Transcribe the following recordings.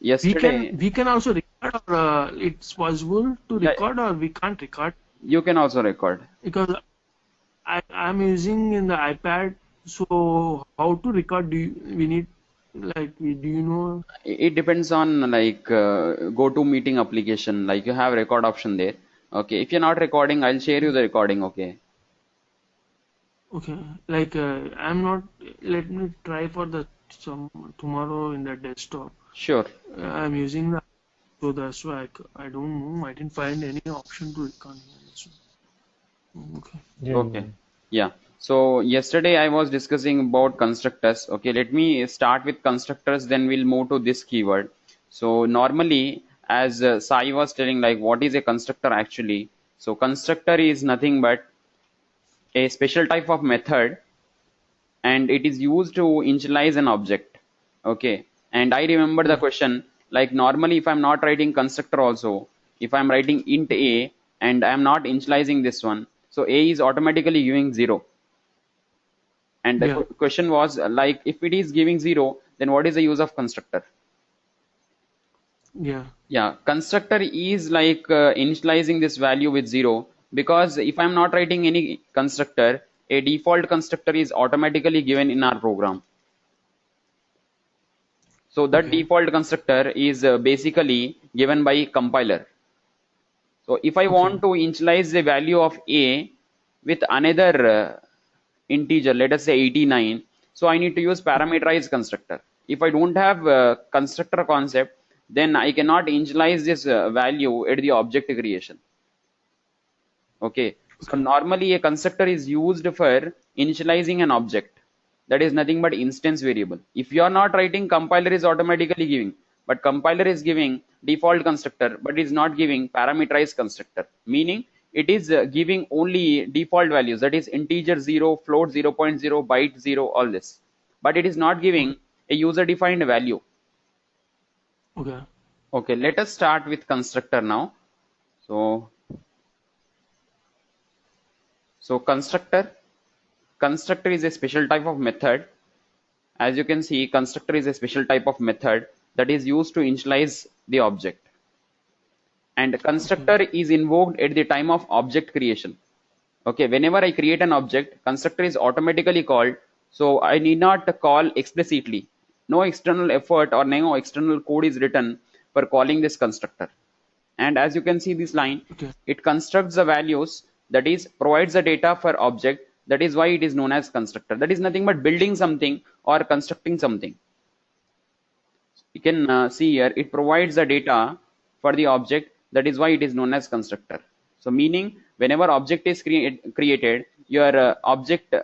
Yesterday, we can also record, or it's possible to yeah, record, or we can't record, you can also record. because I'm using in the iPad. So how to record? We need, like, do you know? It depends on like go to meeting application. Like you have record option there. Okay, if you're not recording, I'll share you the recording. Okay, Okay, like, I'm not. Let me try for the some tomorrow in the desktop. sure. I'm using the, so that's why I don't know. I didn't find any option to record here. So, okay. Yeah, Okay. yeah. Yeah. So yesterday I was discussing about constructors. Okay, let me start with constructors, then we'll move to this keyword. So normally, as Sai was telling, like what is a constructor actually? So constructor is nothing but a special type of method, and it is used to initialize an object. Okay, and I remember the Yeah. question, like normally if I'm not writing constructor also, if I'm writing int a and I'm not initializing this one, so a is automatically giving 0. And the Yeah. question was like, if it is giving 0, then what is the use of constructor? Yeah. Yeah, constructor is like initializing this value with 0, because if I'm not writing any constructor, a default constructor is automatically given in our program. So that Okay. default constructor is basically given by compiler. So if I Okay. want to initialize the value of a with another integer, let us say 89, so I need to use parameterized constructor. If I don't have constructor concept, then I cannot initialize this value at the object creation. Okay, so Okay. normally a constructor is used for initializing an object. That is nothing but instance variable. If you are not writing, compiler is automatically giving, but compiler is giving default constructor, but is not giving parameterized constructor, meaning it is giving only default values, that is integer 0, float 0.0, byte 0, all this, but it is not Okay. giving a user defined value. Okay. Okay, let us start with constructor now. So so constructor is a special type of method. As you can see, constructor is a special type of method that is used to initialize the object. And Okay. constructor is invoked at the time of object creation. Okay, whenever I create an object, constructor is automatically called. So I need not call explicitly. No external effort or no external code is written for calling this constructor. And as you can see this line, Okay. it constructs the values, that is provides the data for object. That is why it is known as constructor. That is nothing but building something or constructing something. You can see here, it provides the data for the object. That is why it is known as constructor. So meaning, whenever object is created, your object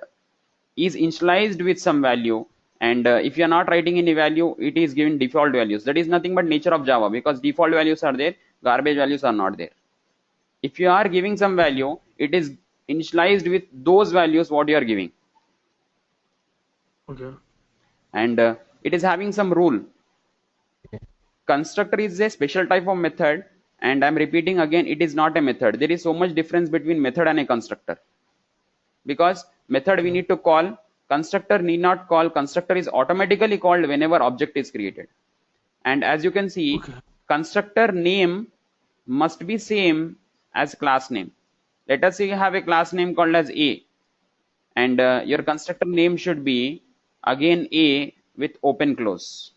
is initialized with some value, and if you are not writing any value, it is given default values. That is nothing but nature of Java, because default values are there, garbage values are not there. If you are giving some Okay. value, it is initialized with those values what you are giving. Okay. And it is having some rule. Constructor is a special type of method, and I'm repeating again, it is not a method. There is so much difference between method and a constructor, because method we Okay. need to call, constructor need not call. Constructor is automatically called whenever object is created. And as you can see, Okay. constructor name must be same as class name. Let us say you have a class name called as a, and your constructor name should be again a with open close.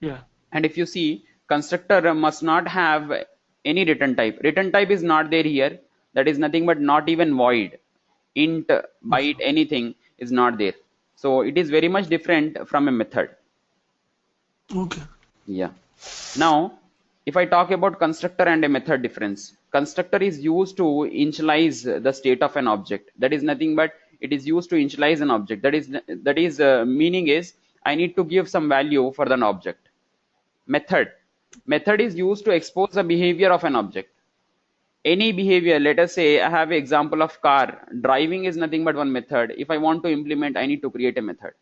Yeah. And if you see, constructor must not have any return type. Return type is not there here. That is nothing but not even void. Int, byte, Okay. anything is not there. So it is very much different from a method. Okay. Yeah. Now, if I talk about constructor and a method difference, constructor is used to initialize the state of an object. That is nothing but it is used to initialize an object. That is meaning is I need to give some value for an object. Method is used to expose the behavior of an object. Any behavior, let us say I have an example of car. Driving is nothing but one method. If I want to implement, I need to create a method.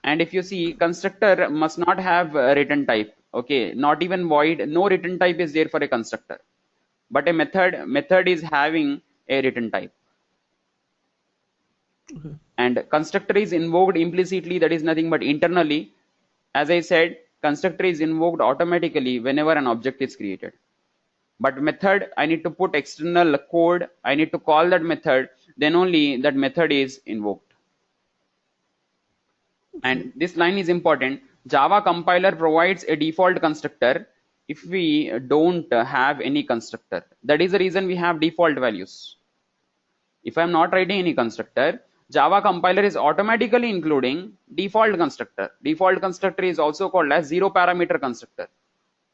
And if you see, constructor must not have a return type. Okay, not even void. No return type is there for a constructor. But a method is having a return type. Okay. And constructor is invoked implicitly. That is nothing but internally. As I said, constructor is invoked automatically whenever an object is created. But method, I need to put external code, I need to call that method, then only that method is invoked. And this line is important. Java compiler provides a default constructor if we don't have any constructor. That is the reason we have default values. If I'm not writing any constructor, Java compiler is automatically including default constructor. Default constructor is also called as zero parameter constructor.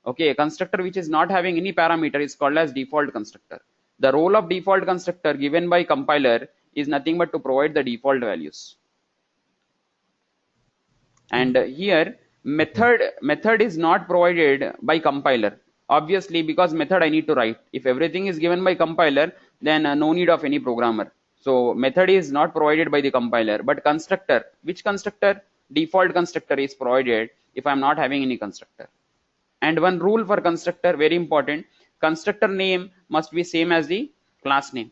Okay, a constructor which is not having any parameter is called as default constructor. The role of default constructor given by compiler is nothing but to provide the default values. And here method is not provided by compiler, obviously, because method I need to write. If everything is given by compiler, then no need of any programmer. So method is not provided by the compiler, but constructor, which constructor? Default constructor is provided if I'm not having any constructor. And one rule for constructor, very important, constructor name must be same as the class name.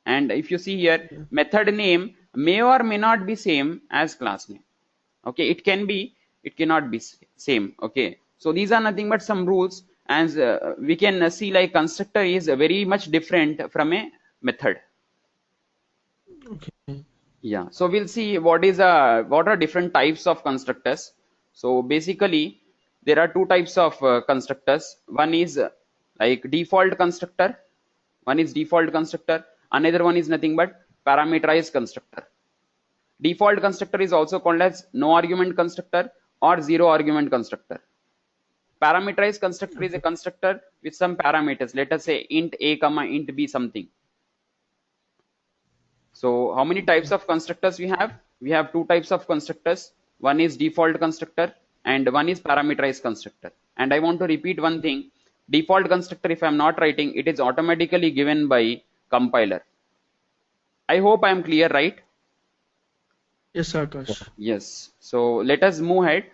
And if you see here, method name may or may not be same as class name. Okay, it can be, it cannot be same. Okay, so these are nothing but some rules, and we can see like constructor is very much different from a method. Okay. Yeah, so we'll see what are different types of constructors. So basically there are two types of constructors. One is like default constructor, another one is nothing but parameterized constructor. Default constructor is also called as no argument constructor or zero argument constructor. Parameterized constructor is a constructor with some parameters. Let us say int a comma int b something. So how many types of constructors we have? We have two types of constructors. One is default constructor and one is parameterized constructor. And I want to repeat one thing. Default constructor, if I'm not writing, it is automatically given by compiler. I hope I am clear, right? Yes, Akash. Yes. So let us move ahead.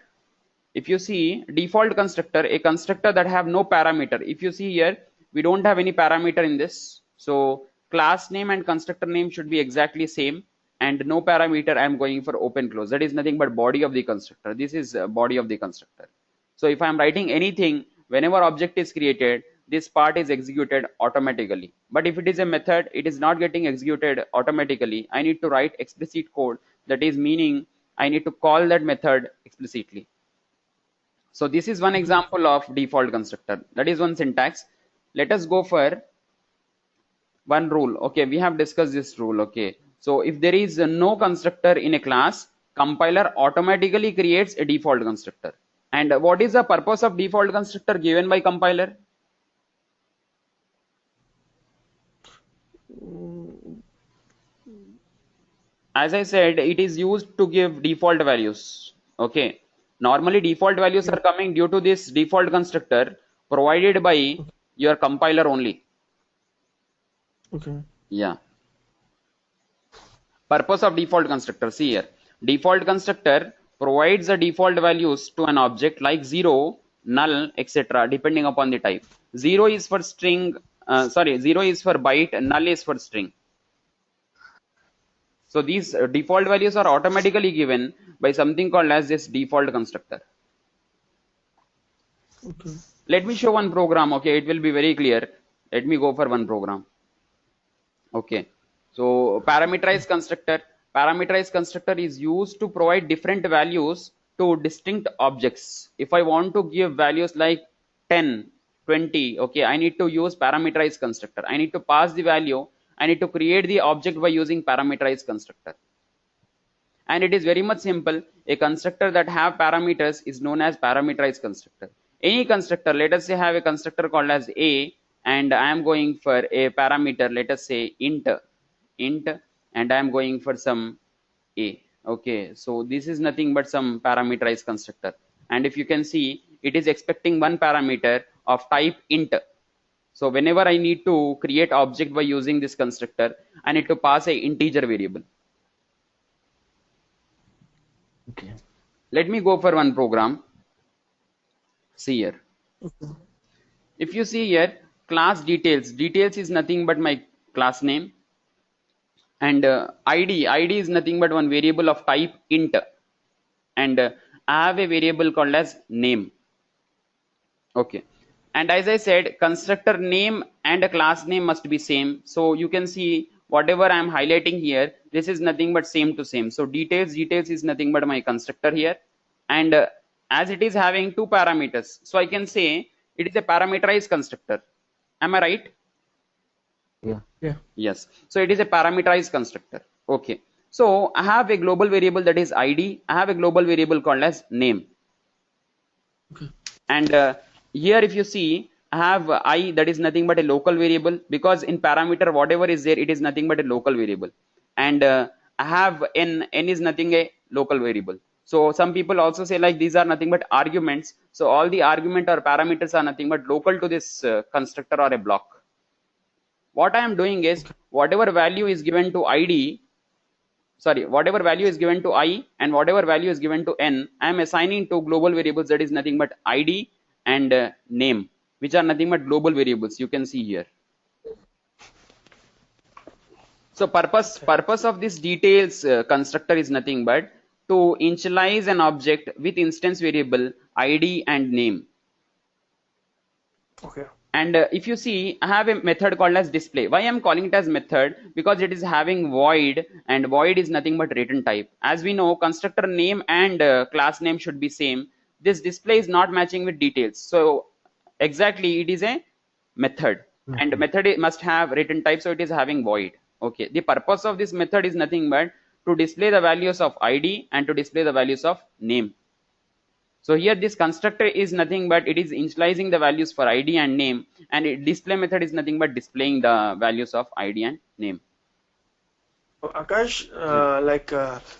If you see default constructor, a constructor that have no parameter. If you see here, we don't have any parameter in this. So class name and constructor name should be exactly same, and no parameter. I am going for open close. That is nothing but body of the constructor. This is body of the constructor. So if I am writing anything, whenever object is created, this part is executed automatically. But if it is a method, it is not getting executed automatically. I need to write explicit code. That is meaning I need to call that method explicitly. So this is one example of default constructor. That is one syntax. Let us go for one rule. Okay, we have discussed this rule. Okay, so if there is no constructor in a class, compiler automatically creates a default constructor. And what is the purpose of default constructor given by compiler? As I said, it is used to give default values. Okay, normally default values are coming due to this default constructor provided by your compiler only. Okay. Yeah. Purpose of default constructor. See here, default constructor provides the default values to an object like 0, null, etc. depending upon the type. 0 is for string, 0 is for byte, null is for string. So these default values are automatically given by something called as this default constructor. Okay. Let me show one program. Okay, it will be very clear. Let me go for one program. Okay, so parameterized constructor. Parameterized constructor is used to provide different values to distinct objects. If I want to give values like 10, 20, okay, I need to use parameterized constructor. I need to pass the value. I need to create the object by using parameterized constructor. And it is very much simple. A constructor that have parameters is known as parameterized constructor. Any constructor, let us say have a constructor called as a, and I am going for a parameter, let us say int, and I am going for some a. Okay, so this is nothing but some parameterized constructor. And if you can see, it is expecting one parameter of type int. So whenever I need to create object by using this constructor, I need to pass a integer variable. Okay. Let me go for one program. See here. Okay. If you see here, class details. Details is nothing but my class name. And ID is nothing but one variable of type int. And I have a variable called as name. Okay. And as I said, constructor name and a class name must be same. So you can see whatever I am highlighting here, this is nothing but same to same. So details is nothing but my constructor here. And as it is having two parameters, so I can say it is a parameterized constructor. Am I right? Yeah. Yeah. Yes. So it is a parameterized constructor. Okay. So I have a global variable that is ID. I have a global variable called as name. Okay. And here if you see, I have I, that is nothing but a local variable, because in parameter whatever is there, it is nothing but a local variable. And I have n is nothing a local variable. So some people also say like these are nothing but arguments. So all the argument or parameters are nothing but local to this constructor or a block. What I am doing is whatever value is given to ID, sorry, whatever value is given to I and whatever value is given to n, I am assigning to global variables that is nothing but ID and name, which are nothing but global variables. You can see here. So purpose of this details constructor is nothing but to initialize an object with instance variable ID and name. Okay. And if you see, I have a method called as display. Why I'm calling it as method? Because it is having void, and void is nothing but return type. As we know, constructor name and class name should be same. This display is not matching with details. So exactly, it is a method, and method must have return type, so it is having void. Okay. The purpose of this method is nothing but to display the values of ID and to display the values of name. So here this constructor is nothing but it is initializing the values for ID and name, and display method is nothing but displaying the values of ID and name. Akash,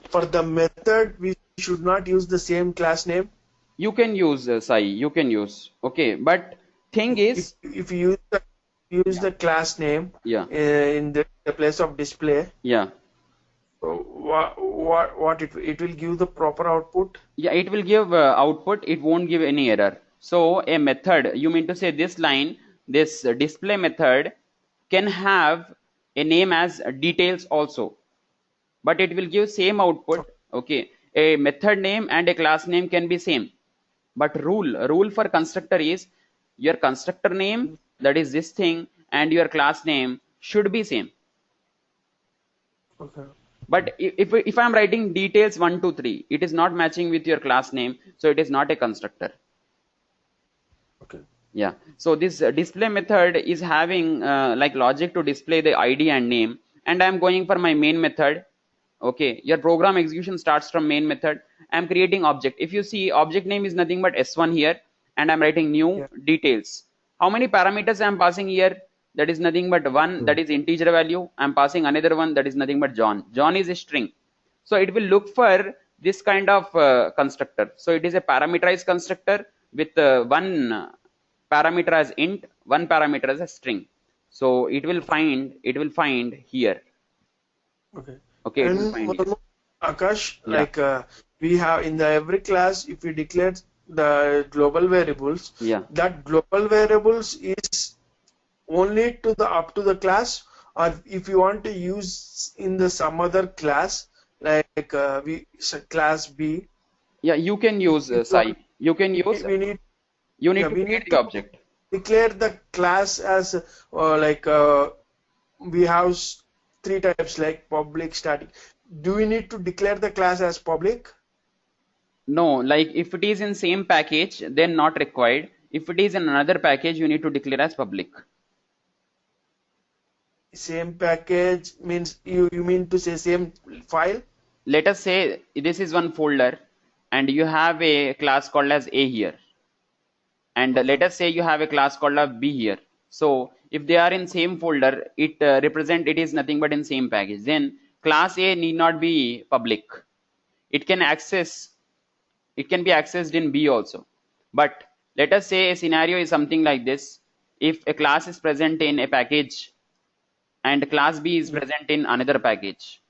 for the method, we should not use the same class name. You can use Sai, you can use. Okay, but thing is, If you use the class name yeah, in the place of display, yeah, so what it will give the proper output? yeah, it will give output. It won't give any error. So a method, you mean to say this line, this display method can have a name as details also, but it will give same output. Okay, a method name and a class name can be same, but rule for constructor is your constructor name, that is this thing, and your class name should be same. Okay. But if I'm writing details 1 2 3, it is not matching with your class name, so it is not a constructor. Okay. Yeah. So this display method is having like logic to display the ID and name, and I'm going for my main method. Okay, your program execution starts from main method. I'm creating object. If you see, object name is nothing but S1 here, and I'm writing new details. How many parameters I'm passing here? That is nothing but one, that is integer value. I'm passing another one, that is nothing but John. John is a string. So it will look for this kind of constructor. So it is a parameterized constructor with one parameter as int, one parameter as a string. So it will find here. Okay. Okay, it will And find one here. more, Akash, Yeah. we have in the every class, if we declare the global variables, Yeah. that global variables is only to the up to the class, or if you want to use in the some other class class B, Yeah, you can use Sai. You can use. we need You need yeah, to we create need the to object. declare the class as we have three types like public, static. Do we need to declare the class as public? No, like if it is in same package, then not required. If it is in another package, you need to declare as public. Same package means you mean to say same file? Let us say this is one folder, and you have a class called as A here. And let us say you have a class called as B here. So if they are in same folder, it it is nothing but in same package. Then class A need not be public. It can be accessed in B also. But let us say a scenario is something like this. If a class is present in a package and class B is present in another package.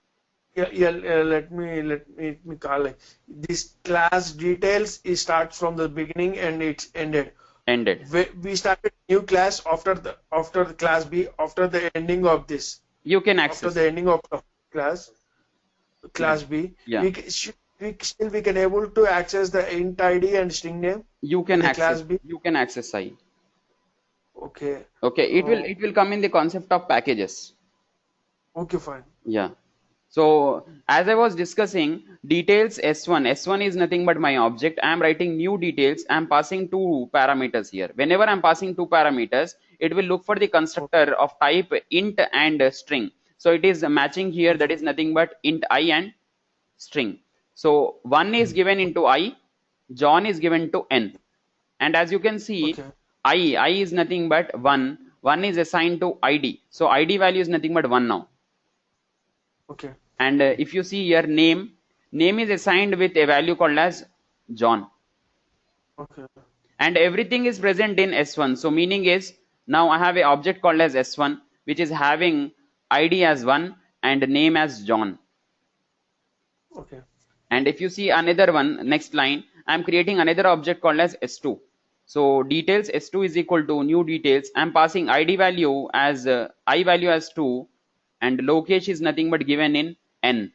Let me call it. This class details it starts from the beginning and it's ended. We started new class after the class B after the ending of this. You can access. After the ending of class B. Yeah. We we can able to access the int ID and string name You in can the access, class B. you can access I. Okay. Okay, it will come in the concept of packages. Okay, fine. Yeah. So as I was discussing, details S1. S1 is nothing but my object. I am writing new details. I am passing two parameters here. Whenever I am passing two parameters, it will look for the constructor of type int and string. So it is matching here. That Okay. is nothing but int I and string. So 1 is given into I, John is given to n. And as you can see, Okay. I is nothing but 1. 1 is assigned to ID. So ID value is nothing but 1 now. Okay. And if you see here, name is assigned with a value called as John. Okay. And everything is present in S1. So meaning is, now I have an object called as S1, which is having ID as 1 and name as John. Okay. And if you see another one, next line, I'm creating another object called as S2. So details S2 is equal to new details. I'm passing ID value as I value as 2, and location is nothing but given in n.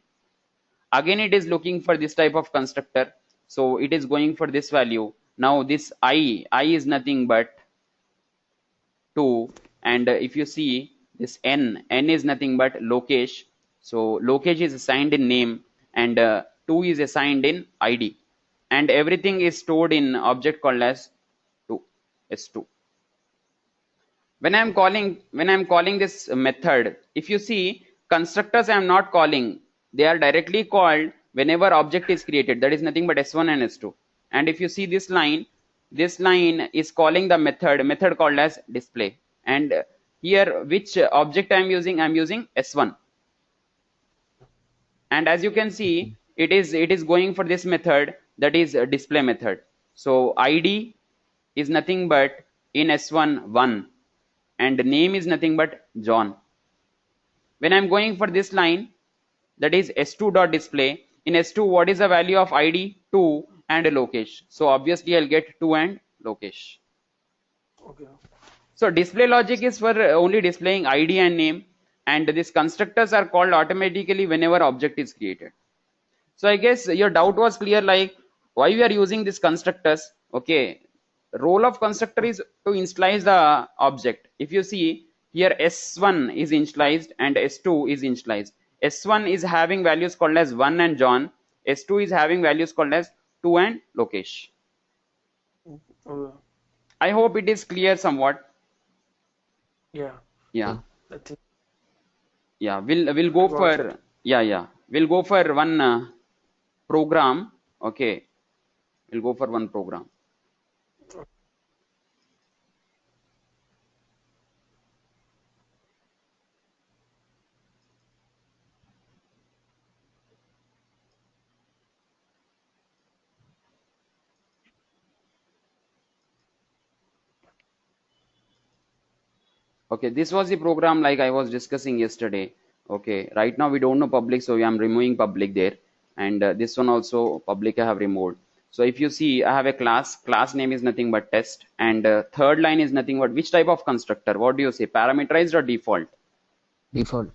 Again, it is looking for this type of constructor. So it is going for this value. Now this I is nothing but 2. And if you see this n is nothing but location. So location is assigned in name, and 2 is assigned in ID. And everything is stored in object called as 2, S2. When I'm calling this method, if you see, constructors I'm not calling, they are directly called whenever object is created. That is nothing but S1 and S2. And if you see this line is calling the method called as display. And here which object I'm using S1. And as you can see, it is going for this method, that is display method. So ID is nothing but in S1 1, and name is nothing but John. When I'm going for this line, that is S2 dot display, in S2 what is the value of ID? 2 and location. So obviously I'll get 2 and location. Okay. So display logic is for only displaying ID and name, and these constructors are called automatically whenever object is created. So I guess your doubt was clear, like why we are using these constructors. Okay, role of constructor is to initialize the object. If you see here, S1 is initialized and S2 is initialized. S1 is having values called as 1 and John. S2 is having values called as 2 and Lokesh. Okay. I hope it is clear somewhat. Yeah. Yeah. I think Yeah, we'll go got for it. we'll go for one program. Okay, we'll go for one program. Okay, this was the program like I was discussing yesterday. Okay, right now we don't know public, so I'm removing public there, and this one also public I have removed. So if you see, I have a class name is nothing but test, and third line is nothing but which type of constructor? What do you say, parameterized or default? Default.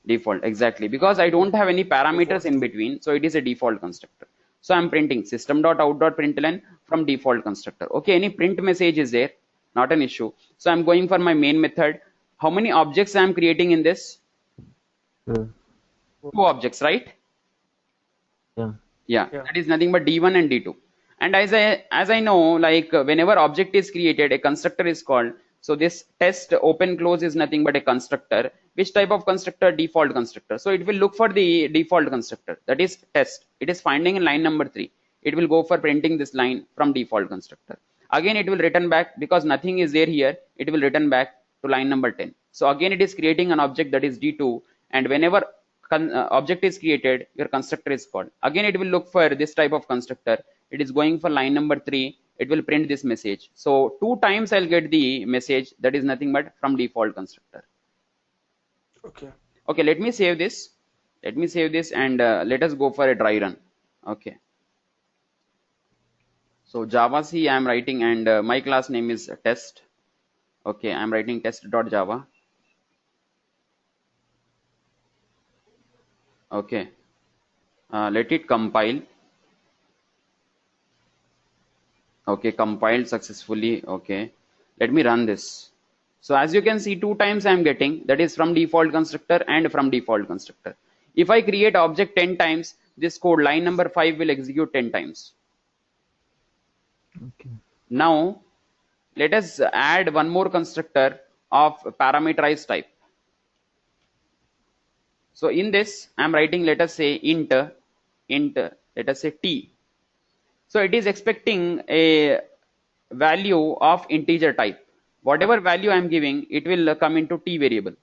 Default, exactly, because I don't have any parameters in between, so it is a default constructor. So I'm printing system.out.println from default constructor. Okay, any print message is there, not an issue. So I'm going for my main method. How many objects I'm creating in this? Hmm. 2 objects, right? Yeah. Yeah, Yeah. that is nothing but D1 and D2. And as I know, like whenever object is created, a constructor is called. So this test open close is nothing but a constructor. Which type of constructor? Default constructor. So it will look for the default constructor, that is test. It is finding in line number 3. It will go for printing this line from default constructor. Again it will return back, because nothing is there here, it will return back to line number 10. So again it is creating an object, that is D2, and whenever object is created, your constructor is called. Again it will look for this type of constructor. It is going for line number 3. It will print this message. So 2 times I'll get the message, that is nothing but from default constructor. Okay. Okay, let me save this. And let us go for a dry run. Okay. So Java C I am writing, and my class name is test. Okay, I am writing test.java. Okay. Let it compile. Okay, compiled successfully. Okay, let me run this. So as you can see, 2 times I am getting, that is from default constructor and from default constructor. If I create object 10 times, this code line number 5 will execute 10 times. Okay. Now let us add one more constructor of parameterized type. So in this I am writing, let us say int, let us say t. So it is expecting a value of integer type. Whatever value I am giving, it will come into t variable.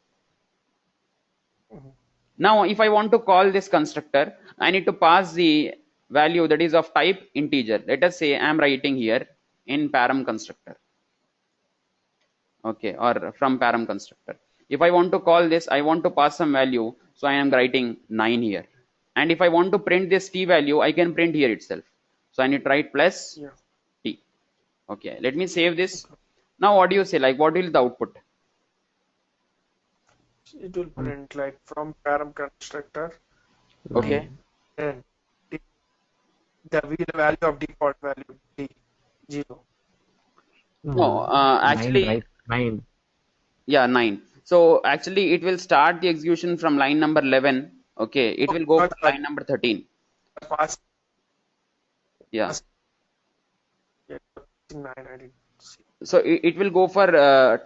Now if I want to call this constructor, I need to pass the value that is of type integer. Let us say I am writing here in param constructor. Okay, or from param constructor. If I want to call this, I want to pass some value, so I am writing 9 here. And if I want to print this t value, I can print here itself. So I need to write plus t. Okay, let me save this. Now what do you say? Like, what will the output? It will print like from param constructor. Okay. And the value of default value t 0. No, actually, 9, right? 9. yeah, 9. So actually, it will start the execution from line number 11. Okay, it will go for line number 13. Pass. Yeah. Yeah, 9. I didn't see. So it will go for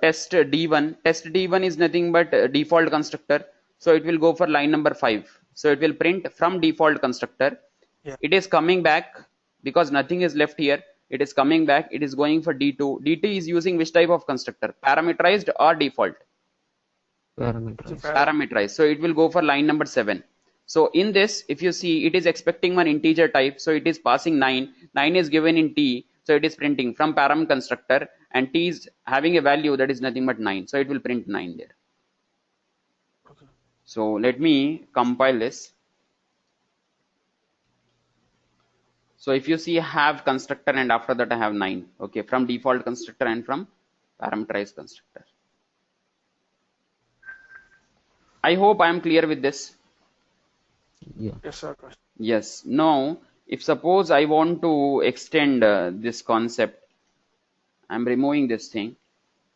test D1. Test D1 is nothing but default constructor. So it will go for line number 5. So it will print from default constructor. Yeah. It is coming back because nothing is left here. It is coming back. It is going for D2. D2 is using which type of constructor? Parameterized or default? Parameterized. Parameterized. So it will go for line number 7. So in this, if you see, it is expecting one integer type. So it is passing 9. 9 is given in t. So it is printing from param constructor, and t is having a value that is nothing but 9. So it will print 9 there. Okay. So let me compile this. So if you see, I have constructor, and after that I have 9. Okay, from default constructor and from parameterized constructor. I hope I am clear with this. Yeah. Yes, sir. Yes. Now, if suppose I want to extend this concept, I'm removing this thing.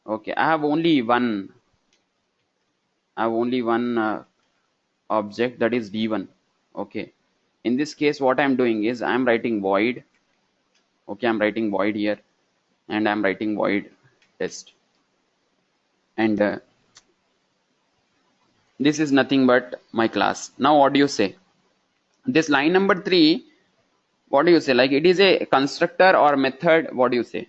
Okay, I have only one. Object, that is d1. Okay. In this case, what I'm doing is I'm writing void. Okay, I'm writing void here, and I'm writing void test. And this is nothing but my class. Now, what do you say? This line number 3, what do you say? Like, it is a constructor or method? What do you say?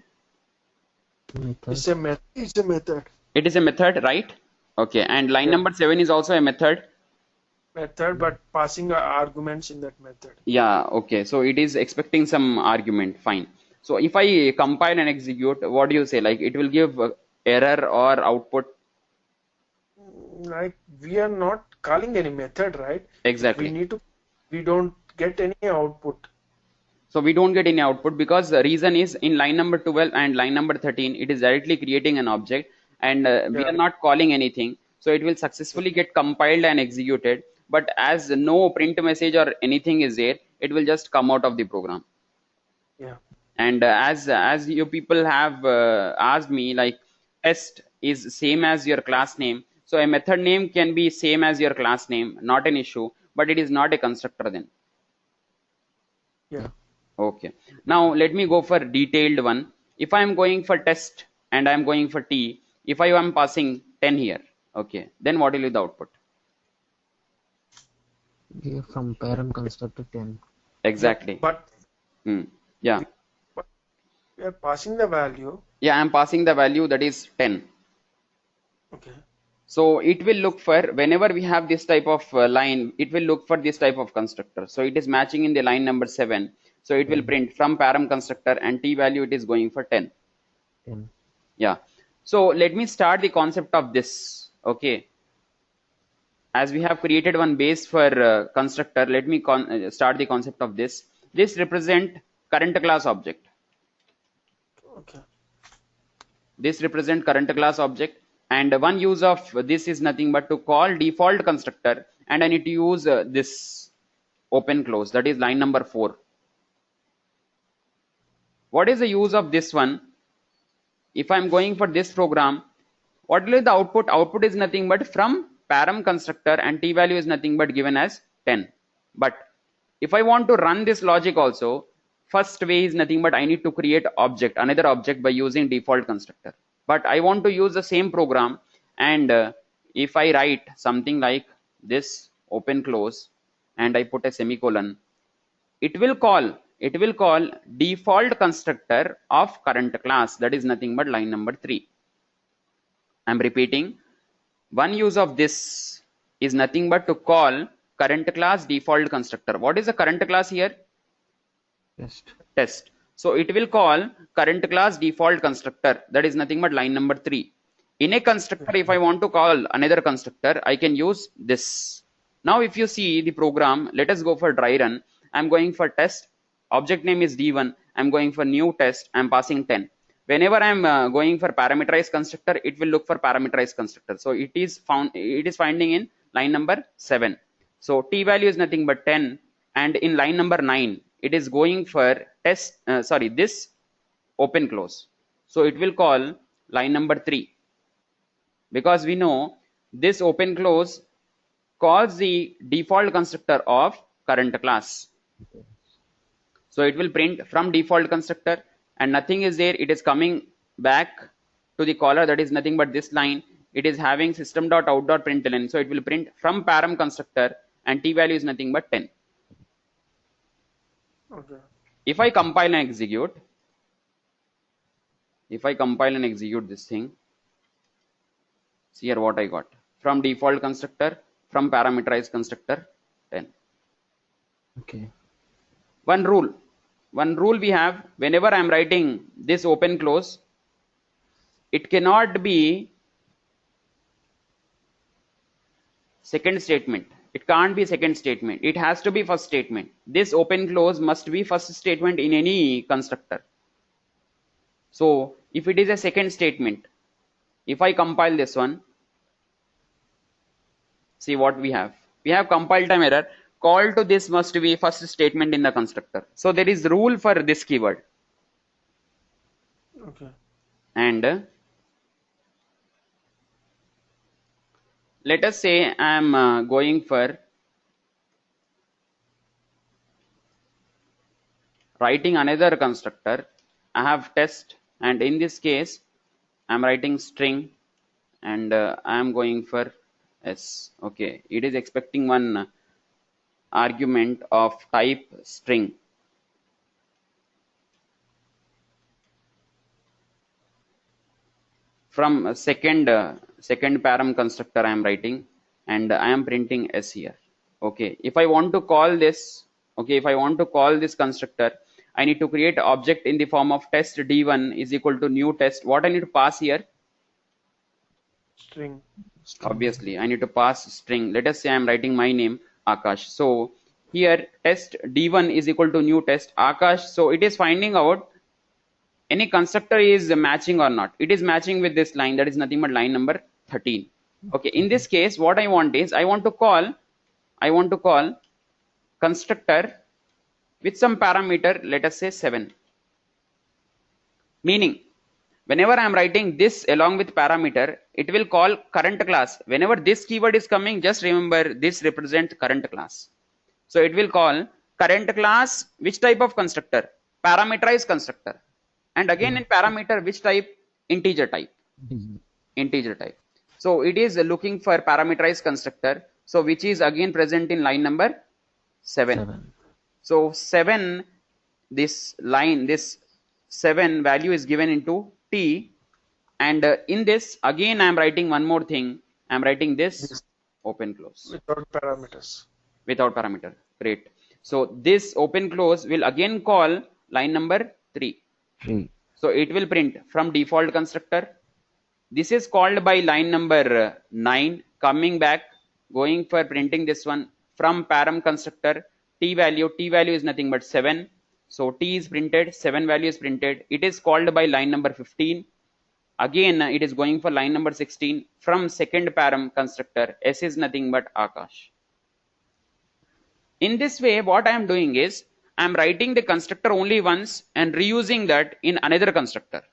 Method. It's a method. It's a method. It is a method, right? Okay, and line number 7 is also a method. Method, but passing arguments in that method. Yeah, okay. So it is expecting some argument. Fine. So if I compile and execute, what do you say? Like, it will give error or output? Like, we are not calling any method, right? Exactly. We don't get any output. So we don't get any output because the reason is in line number 12 and line number 13, it is directly creating an object, and we are not calling anything. So it will successfully get compiled and executed. But as no print message or anything is there, it will just come out of the program. Yeah. And as you people have asked me, like, test is same as your class name. So a method name can be same as your class name, not an issue, but it is not a constructor then. Yeah. Okay. Now let me go for detailed one. If I am going for test and I am going for t, if I am passing 10 here, okay, then what will be the output? Yeah, from param constructor 10. Exactly. But yeah. We are passing the value. Yeah, I am passing the value that is 10. Okay. So it will look for, whenever we have this type of line, it will look for this type of constructor. So it is matching in the line number 7. So it will print from param constructor, and t value it is going for 10. 10. Yeah. So let me start the concept of this. Okay. As we have created one base for constructor, let me start the concept of this. This represent current class object. Okay. This represent current class object, and one use of this is nothing but to call default constructor, and I need to use this open close, that is line number 4. What is the use of this one? If I'm going for this program, what will be the output? Output is nothing but from param constructor, and t value is nothing but given as 10. But if I want to run this logic also, first way is nothing but I need to create object, another object, by using default constructor. But I want to use the same program, and if I write something like this open close and I put a semicolon, it will call default constructor of current class, that is nothing but line number 3. I'm repeating, one use of this is nothing but to call current class default constructor. What is the current class here? Test. So it will call current class default constructor, that is nothing but line number 3. In a constructor, if I want to call another constructor, I can use this. Now if you see the program, let us go for dry run. I'm going for test, object name is d1, I'm going for new test, I'm passing 10. Whenever I'm going for parameterized constructor, it will look for parameterized constructor. So it is finding in line number 7. So t value is nothing but 10, and in line number 9 it is going for test this open close. So it will call line number 3, because we know this open close calls the default constructor of current class. So it will print from default constructor, and nothing is there. It is coming back to the caller, that is nothing but this line. It is having system.out.println, so it will print from param constructor, and t value is nothing but 10. Okay. If I compile and execute, this thing, see here what I got. From default constructor, from parameterized constructor, 10. Okay. One rule we have, whenever I am writing this open close, it cannot be second statement. It can't be second statement. It has to be first statement. This open close must be first statement in any constructor. So if it is a second statement, if I compile this one, see what we have. We have compile time error. Call to this must be first statement in the constructor. So there is rule for this keyword. Okay. And let us say I am going for writing another constructor. I have test, and in this case I am writing string, and I am going for s. Okay, it is expecting one argument of type string. From second param constructor I am writing, and I am printing s here. Okay, if I want to call this, constructor, I need to create object in the form of test d1 is equal to new test. What I need to pass here? String. Obviously I need to pass string. Let us say I am writing my name Akash. So here test d1 is equal to new test Akash. So it is finding out any constructor is matching or not. It is matching with this line, that is nothing but line number 13. Okay, in this case what I want is I want to call constructor with some parameter, let us say 7. Meaning whenever I am writing this along with parameter, it will call current class. Whenever this keyword is coming, just remember this represents current class. So it will call current class, which type of constructor? Parameterized constructor. And again in parameter, which type? Integer type. So it is looking for parameterized constructor, so which is again present in line number 7. So 7, this 7 value is given into t, and in this again I am writing one more thing. I am writing this open close without parameters. Without parameter. Great. So this open close will again call line number 3. So it will print from default constructor. This is called by line number 9, coming back, going for printing this one from param constructor. T value is nothing but 7. So t is printed, 7 value is printed. It is called by line number 15. Again it is going for line number 16 from second param constructor. S is nothing but Akash. In this way what I am doing is I'm writing the constructor only once and reusing that in another constructor.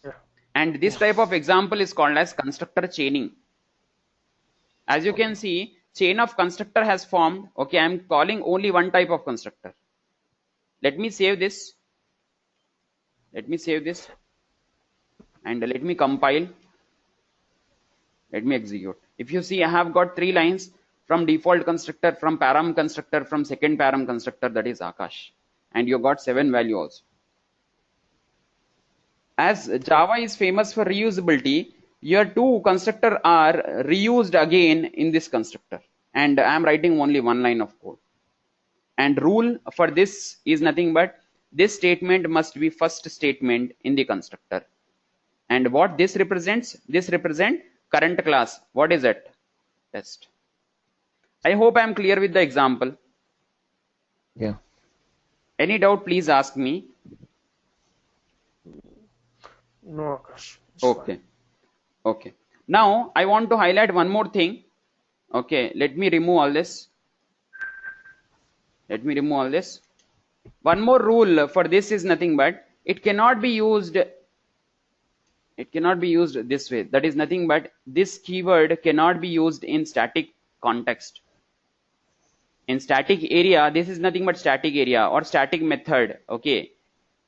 Yeah. And this type of example is called as constructor chaining. As you can see, chain of constructor has formed. Okay, I'm calling only one type of constructor. Let me save this. Let me save this. And let me compile. Let me execute. If you see, I have got 3 lines from default constructor, from param constructor, from second param constructor, that is Akash. And you got 7 value also. As Java is famous for reusability, your 2 constructor are reused again in this constructor. And I am writing only 1 line of code. And rule for this is nothing but this statement must be first statement in the constructor. And what this represents? This represents current class. What is it? Test. I hope I am clear with the example. Yeah. Any doubt, please ask me. No, Akash. Okay. Okay. Now I want to highlight one more thing. Okay, let me remove all this. Let me remove all this. One more rule for this is nothing but it cannot be used. It cannot be used this way. That is nothing but this keyword cannot be used in static context. In static area, this is nothing but static area or static method. Okay.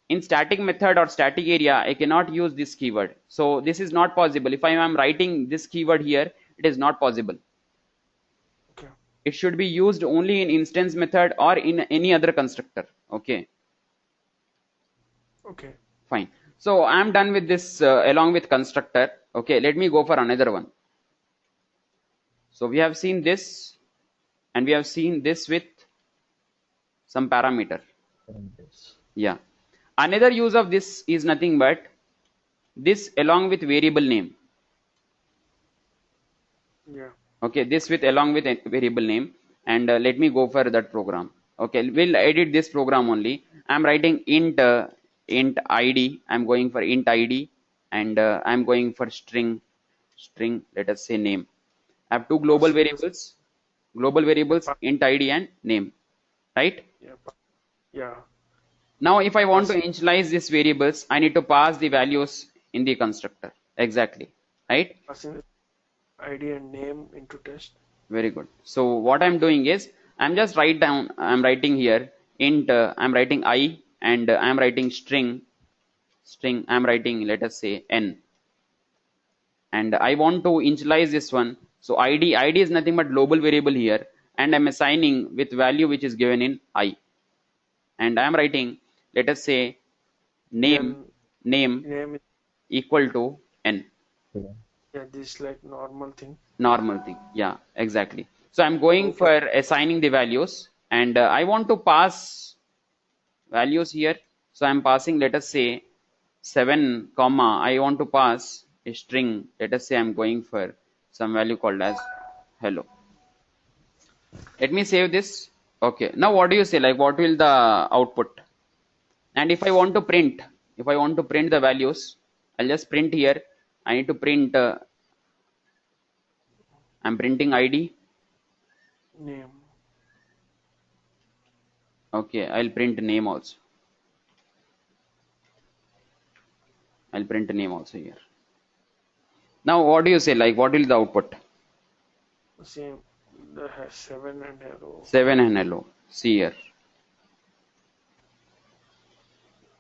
In static method or static area, I cannot use this keyword. So this is not possible. If I am writing this keyword here, it is not possible. Okay. It should be used only in instance method or in any other constructor. Okay. Okay. Fine. So I am done with this along with constructor. Okay. Let me go for another one. So we have seen this and we have seen this with some parameter. Yeah. Another use of this is nothing but this along with variable name. Yeah. Okay, this with along with a variable name. And let me go for that program. Okay, we'll edit this program only. I'm writing int id. I'm going for int id, and I'm going for string. Let us say name. I have 2 global variables. Global variables int id and name. Right? Yeah. Yeah. Now, if I want to initialize these variables, I need to pass the values in the constructor. Exactly. Right? Passing ID and name into test. Very good. So what I'm doing is I'm just I'm writing here int, I'm writing I, and I'm writing string, I'm writing, let us say n. And I want to initialize this one. So ID is nothing but global variable here. And I'm assigning with value which is given in I. And I'm writing, let us say name equal to n. Yeah, this is like normal thing. Normal thing. Yeah, exactly. So I'm going for assigning the values, and I want to pass values here. So I'm passing, let us say 7 comma. I want to pass a string. Let us say I'm going for some value called as hello. Let me save this. Okay. Now what do you say? Like what will the output? And if I want to print the values, I'll just print here. I need to print. I'm printing ID. Name. Okay, I'll print name also. I'll print name also here. Now, what do you say? Like, what will the output? Same. The 7 and hello. 7 and hello. See here.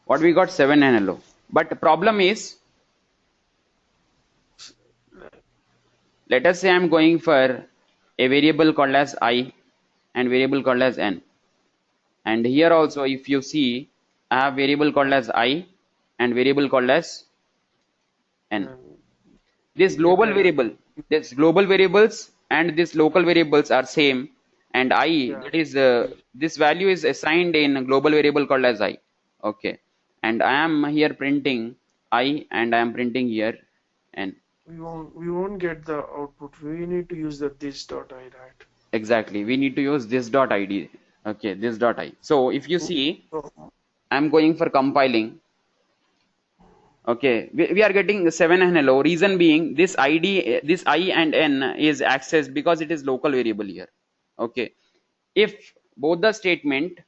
What we got? 7 and hello. But the problem is, let us say I'm going for a variable called as I and variable called as n. And here also, if you see, I have variable called as I and variable called as n. This global variables and this local variables are same. And I, that is, this value is assigned in a global variable called as I. Okay. And I am here printing I and I am printing here n. We won't get the output. We need to use the this.i, right? Exactly. We need to use this.id. Okay, this.i. So if you see, I'm going for compiling. Okay, we are getting 7 and hello. Reason being, this ID, this I and n is accessed because it is local variable here. Okay. If both the statement,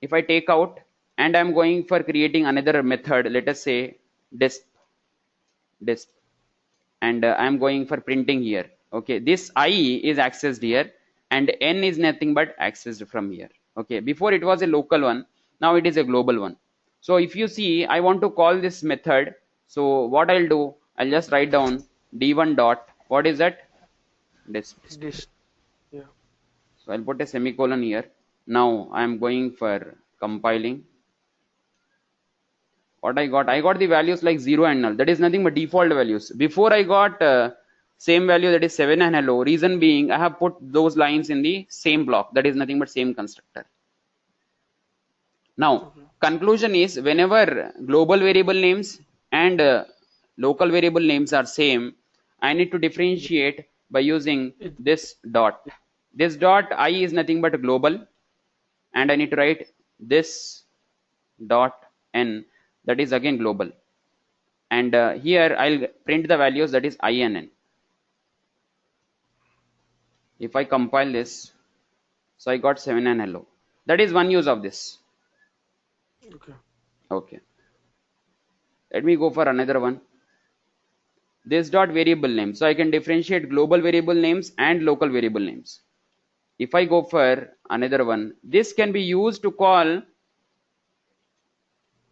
if I take out and I'm going for creating another method, let us say disp, and I'm going for printing here. Okay, this I is accessed here and N is nothing but accessed from here. Okay, before it was a local one, now it is a global one. So if you see, I want to call this method. So what I'll do, I'll just write down d1 dot, what is that? Disp. This. Yeah. So I'll put a semicolon here. Now I am going for compiling. What I got the values like 0 and null. That is nothing but default values. Before I got same value, that is 7 and hello. Reason being, I have put those lines in the same block. That is nothing but same constructor. Now, conclusion is, whenever global variable names and local variable names are same, I need to differentiate by using this dot. This dot I is nothing but global, and I need to write this dot n, that is again global, and here I'll print the values, that is I and n. If I compile this, so I got 7 and hello. That is one use of this. Okay, let me go for another one. This dot variable name, so I can differentiate global variable names and local variable names. If I go for another one, this can be used to call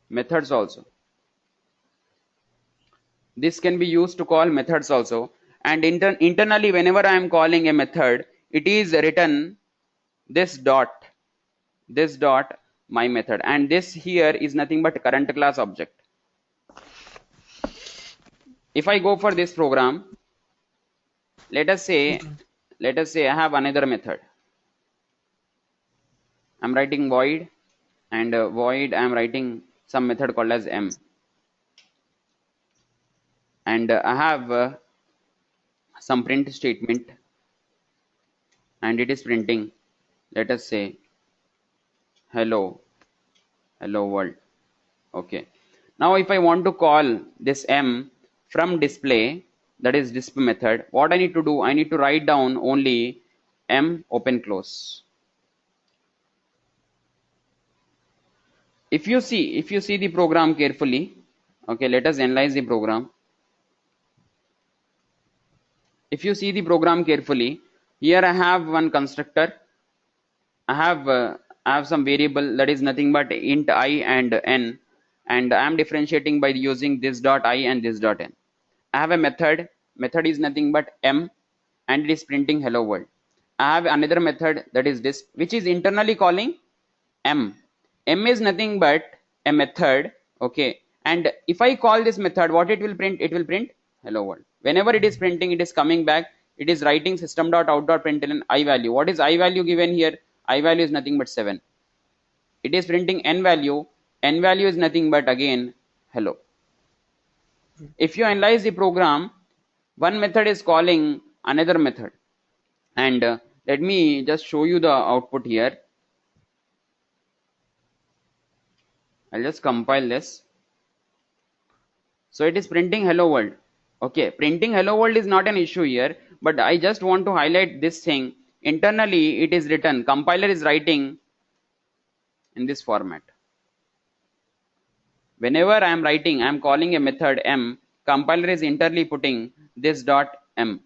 methods also. This can be used to call methods also, and internally whenever I am calling a method, it is written this dot my method, and this here is nothing but current class object. If I go for this program, let us say I have another method. I'm writing void, and void I'm writing some method called as m, and I have some print statement, and it is printing, let us say hello world. Okay, now if I want to call this m from display, that is disp method, what I need to do, I need to write down only m open close. If you see the program carefully, okay, let us analyze the program. If you see the program carefully, here I have one constructor. I have some variable, that is nothing but int I and n, and I am differentiating by using this dot I and this dot n. I have a method is nothing but m, and it is printing hello world. I have another method, that is this, which is internally calling m. M is nothing but a method, okay, and if I call this method, what it will print? It will print hello world. Whenever it is printing, it is coming back, it is writing system.out.println I value. What is I value given here? I value is nothing but 7. It is printing n value is nothing but again hello. If you analyze the program, one method is calling another method, and let me just show you the output here. I'll just compile this. So it is printing hello world. Okay, printing hello world is not an issue here, but I just want to highlight this thing. Internally it is written, compiler is writing in this format. Whenever I am writing, I am calling a method m, compiler is internally putting this dot m.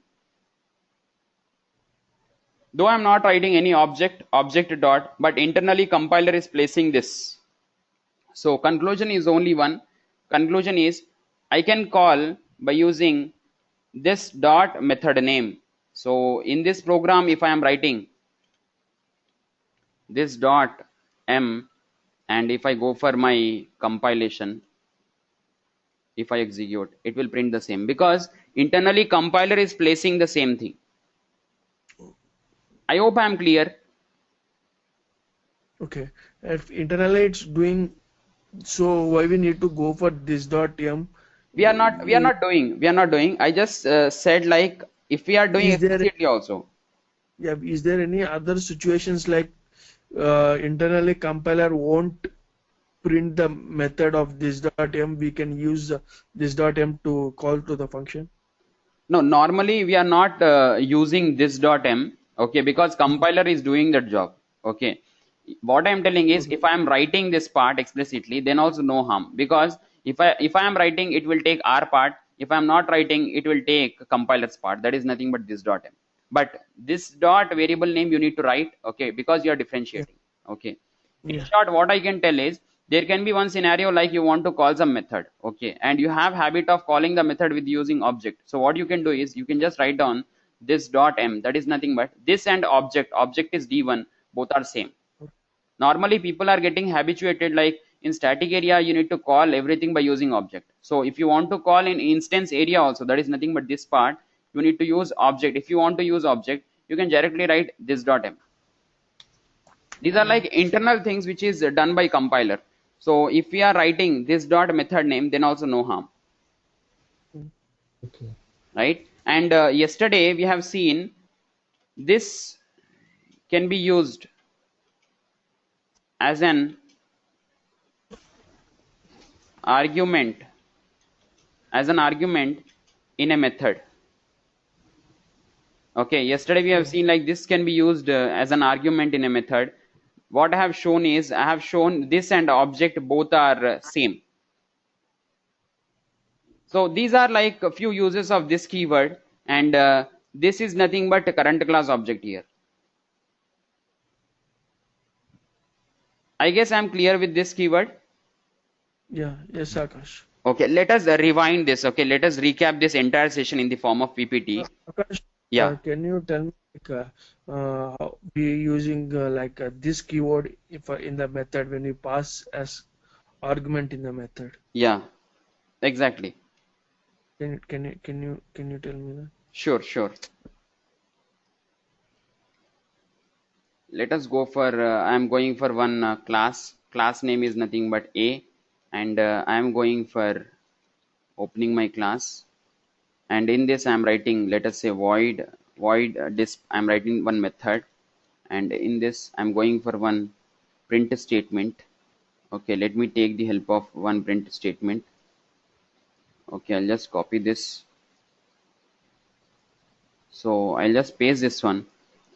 Though I am not writing any object dot, but internally compiler is placing this. So conclusion is only one. Conclusion is, I can call by using this dot method name. So in this program, if I am writing this dot m, and if I go for my compilation, if I execute, it will print the same, because internally compiler is placing the same thing. I hope I am clear. Okay, if internally it's doing, so why we need to go for this dot m? We are not doing. I just said, like, if we are doing explicitly also. Yeah, is there any other situations like internally compiler won't print the method of this dot m, we can use this dot m to call to the function? No, normally we are not using this dot m, okay, because compiler is doing that job. Okay, what I'm telling is, if I am writing this part explicitly, then also no harm, because if I am writing, it will take R part. If I'm not writing, it will take compiler's part. That is nothing but this dot m. But this dot variable name you need to write, okay, because you are Yeah. differentiating. Okay. In Yeah. short, what I can tell is, there can be one scenario like you want to call some method, okay, and you have habit of calling the method with using object. So what you can do is, you can just write down this dot m. That is nothing but this and object. Object is d1. Both are same. Normally people are getting habituated, like in static area you need to call everything by using object. So if you want to call in instance area also, that is nothing but this part, you need to use object. If you want to use object, you can directly write this dot m. These are like internal things which is done by compiler. So if we are writing this dot method name, then also no harm, Okay. right? And yesterday we have seen this can be used as an argument, in a method. Okay, yesterday we have seen like this can be used as an argument in a method. What I have shown is, I have shown this and object both are same. So these are like a few uses of this keyword, and this is nothing but a current class object here. I guess I'm clear with this keyword. Yeah. Yes, Akash. Okay, let us rewind this. Okay, let us recap this entire session in the form of PPT. Akash, Yeah. can you tell me like, how we using this keyword if in the method when we pass as argument in the method? Yeah, exactly. Can you tell me that? Sure. Let us go for, I am going for one class name is nothing but A, and I am going for opening my class, and in this I am writing, let us say void disp. I am writing one method, and in this I am going for one print statement. Okay, let me take the help of one print statement. Okay, I'll just copy this. So I'll just paste this one,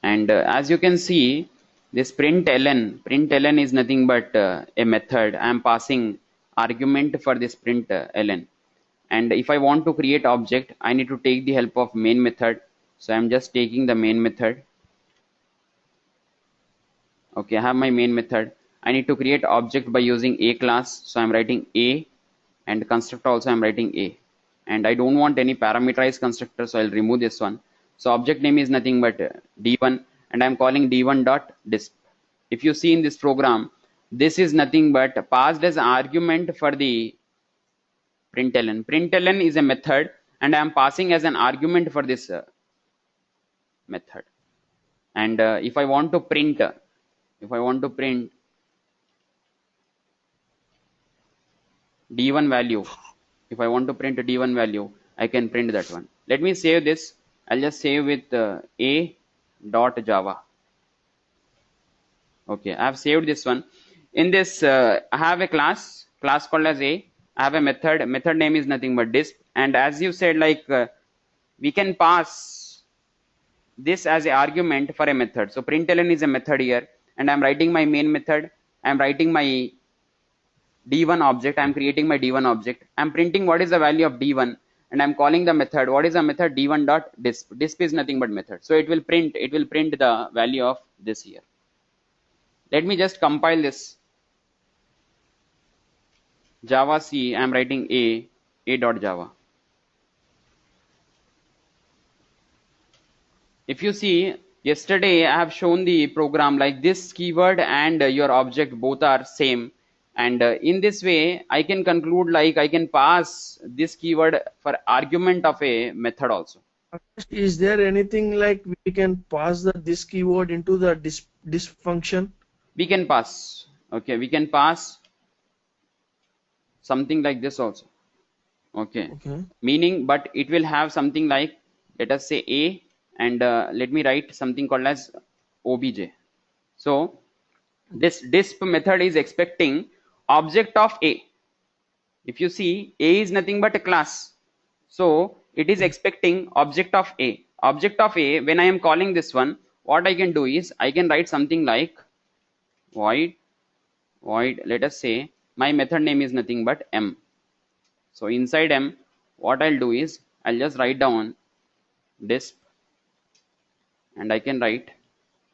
and as you can see, this println is nothing but a method. I am passing argument for this println, and if I want to create object, I need to take the help of main method. So I'm just taking the main method. Okay, I have my main method. I need to create object by using a class, so I'm writing a, and constructor also I'm writing a, and I don't want any parameterized constructor, so I'll remove this one. So object name is nothing but d1, and I'm calling d1.disp. If you see in this program, this is nothing but passed as argument for the println. Println is a method, and I'm passing as an argument for this method. And if I want to print d1 value, I can print that one. Let me save this. I'll just save with a.java. Okay, I have saved this one. In this, I have a class called as a. I have a method name is nothing but disp, and as you said, like we can pass this as an argument for a method. So println is a method here, and I'm writing my main method. I'm writing my d1 object. I'm creating my d1 object. I'm printing what is the value of d1, and I'm calling the method. What is the method? d1.disp. Disp is nothing but method. So it will print the value of this here. Let me just compile this. Java C, I'm writing a.java. If you see, yesterday I have shown the program like this keyword and your object both are same. And in this way, I can conclude like I can pass this keyword for argument of a method also. Is there anything like we can pass this keyword into the disp function? We can pass. Okay, we can pass something like this also. Okay. Meaning, but it will have something like, let us say a, and let me write something called as obj. So this disp method is expecting object of a. If you see, a is nothing but a class, so it is expecting object of a. Object of a, when I am calling this one, what I can do is I can write something like void, let us say my method name is nothing but m. So inside m, what I'll do is I'll just write down disp, and I can write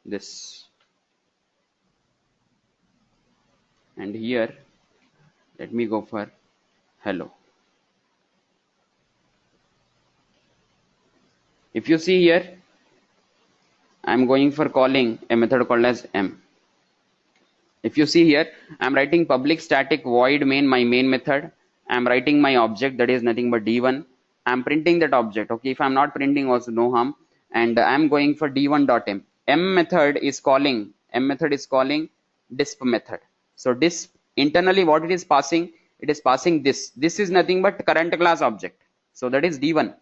this, and here let me go for hello. If you see here, I'm going for calling a method called as m. If you see here, I'm writing public static void main, my main method. I'm writing my object, that is nothing but d1. I'm printing that object. Okay, if I'm not printing, also no harm. And I'm going for d1.m. M method is calling disp method. So disp, internally what it is passing? It is passing this. This is nothing but current class object. So that is d1.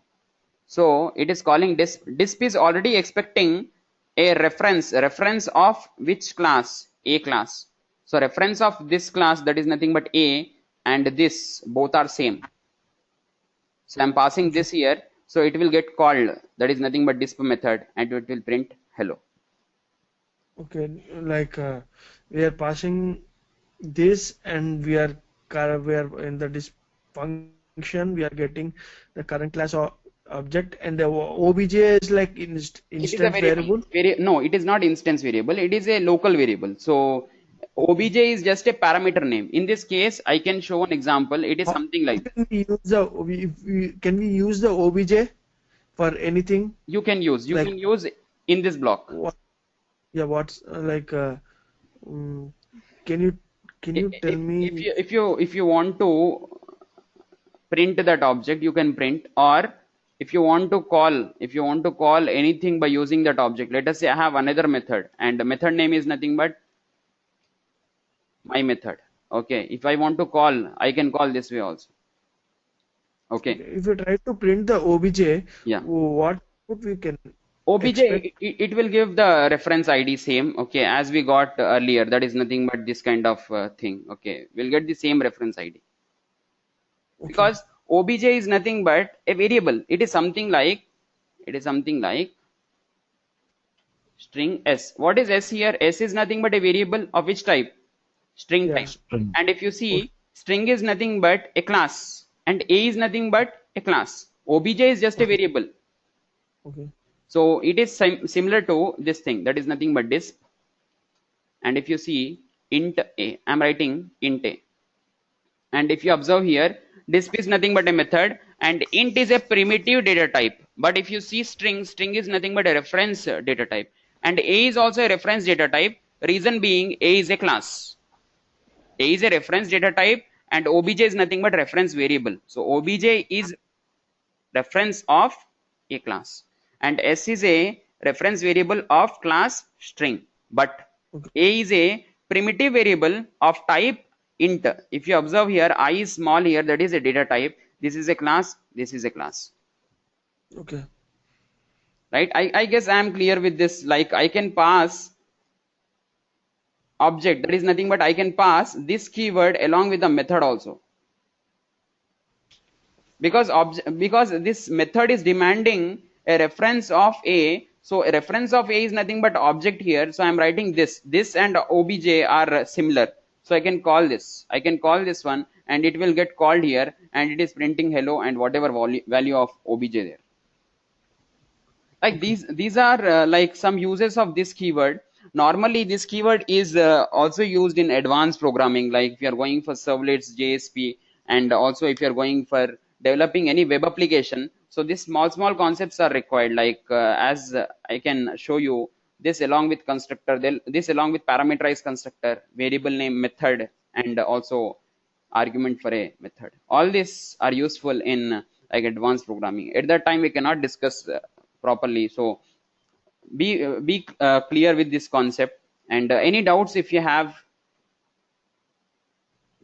So it is calling disp. Disp is already expecting a reference of which class? A class. So reference of this class, that is nothing but A, and this both are same. So I'm passing this here, so it will get called, that is nothing but disp method, and it will print hello. Okay, like we are passing this, and we are in the disp function, we are getting the current class object, and the obj is like instance variable. No, it is not instance variable, it is a local variable. So obj is just a parameter name. In this case, I can show an example. It is something like, can we use the obj for anything? You can use in this block. What's like can you tell me? If you want to print that object, you can print, or if you want to call anything by using that object. Let us say I have another method, and the method name is nothing but my method. Okay, if I want to call, I can call this way also. Okay, if you try to print the obj, yeah, what we can obj it will give the reference id same, okay, as we got earlier. That is nothing but this kind of thing. Okay, we'll get the same reference id. Okay. Because obj is nothing but a variable. It is something like string s. What is s here? S is nothing but a variable of which type? String type. And if you see, string is nothing but a class, and a is nothing but a class. Obj is just a variable. Okay. So it is similar to this thing, that is nothing but disp. And if you see int a, I'm writing int a. And if you observe here, disp is nothing but a method, and int is a primitive data type. But if you see string is nothing but a reference data type, and a is also a reference data type. Reason being, a is a class. A is a reference data type, and obj is nothing but reference variable. So obj is reference of a class, and s is a reference variable of class string. But a is a primitive variable of type int. If you observe here, I is small here, that is a data type. This is a class, this is a class. Okay. Right? I guess I am clear with this. Like, I can pass object, that is nothing but I can pass this keyword along with the method also. Because this method is demanding a reference of a. So a reference of a is nothing but object here. So I'm writing this and obj are similar. So I can call this one, and it will get called here, and it is printing hello and whatever value of obj there. Like these are like some uses of this keyword. Normally this keyword is also used in advanced programming, like if you are going for servlets, JSP, and also if you are going for developing any web application. So these small concepts are required, like as I can show you, this along with constructor, this along with parameterized constructor, variable name, method, and also argument for a method. All these are useful in like advanced programming. At that time we cannot discuss properly. So be clear with this concept, and any doubts if you have?